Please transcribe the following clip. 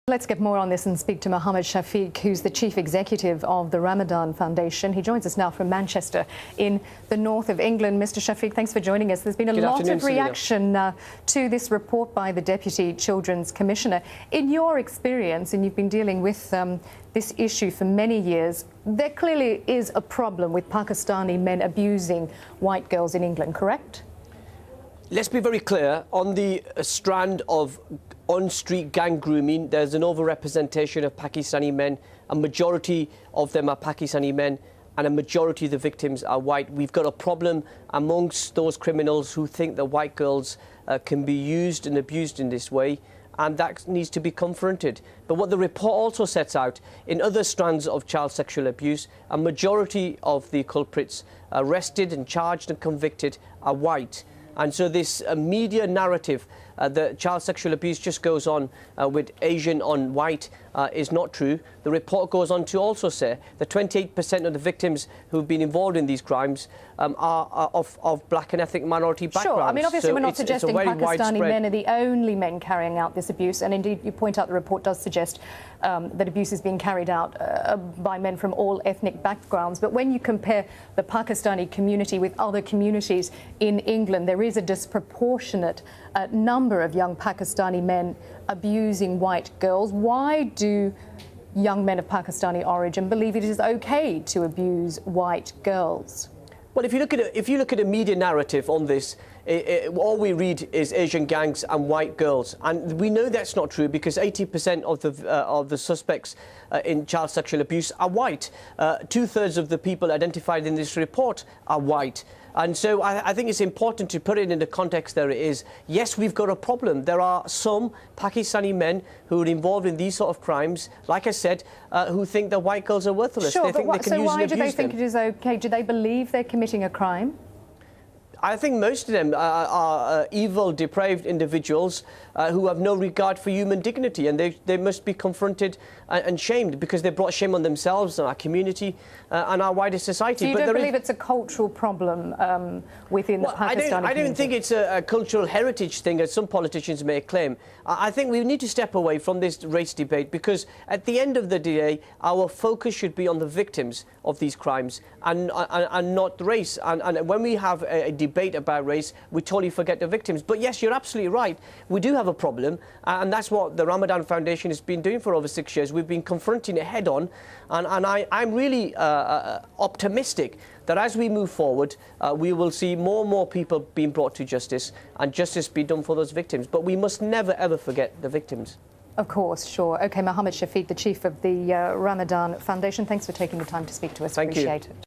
Let's get more on this and speak to Mohammed Shafiq, who's the Chief Executive of the Ramadhan Foundation. He joins us now from Manchester in the north of England. Mr. Shafiq, thanks for joining us. There's been a lot of reaction to this report by the Deputy Children's Commissioner. In your experience, and you've been dealing with this issue for many years, there clearly is a problem with Pakistani men abusing white girls in England, correct? Let's be very clear, on the strand of on-street gang grooming, there's an overrepresentation of Pakistani men. A majority of them are Pakistani men, and a majority of the victims are white. We've got a problem amongst those criminals who think that white girls can be used and abused in this way, and that needs to be confronted. But what the report also sets out, in other strands of child sexual abuse, a majority of the culprits arrested and charged and convicted are white. And so this media narrative that child sexual abuse just goes on with Asian on white is not true. The report goes on to also say that 28% of the victims who've been involved in these crimes are of black and ethnic minority backgrounds. Sure, I mean, obviously we're not suggesting Pakistani men are the only men carrying out this abuse, and indeed you point out the report does suggest that abuse is being carried out by men from all ethnic backgrounds. But when you compare the Pakistani community with other communities in England, there is a disproportionate number of young Pakistani men abusing white girls. Why do young men of Pakistani origin believe it is okay to abuse white girls? Well, if you look at a media narrative on this, all we read is Asian gangs and white girls, and we know that's not true because 80% of the suspects in child sexual abuse are white. 2/3 of the people identified in this report are white. And so I think it's important to put it in the context that it is. Yes, we've got a problem. There are some Pakistani men who are involved in these sort of crimes, like I said, who think that white girls are worthless. Sure, they think they can so use why and do they abuse think them. it is okay? Do they believe they're committing a crime? I think most of them are evil, depraved individuals who have no regard for human dignity, and they must be confronted and shamed because they brought shame on themselves and our community and our wider society. So you don't believe it's a cultural problem within the Pakistani community? I don't think it's a cultural heritage thing, as some politicians may claim. I think we need to step away from this race debate because at the end of the day, our focus should be on the victims of these crimes and not race. And when we have a debate about race, we totally forget the victims. But yes, you're absolutely right. We do have a problem, and that's what the Ramadhan Foundation has been doing for over 6 years. We've been confronting it head on, and I'm really optimistic that as we move forward, we will see more and more people being brought to justice and justice be done for those victims. But we must never, ever forget the victims. Of course, sure. OK, Mohammed Shafiq, the Chief of the Ramadhan Foundation, thanks for taking the time to speak to us. Thank you. Appreciate it.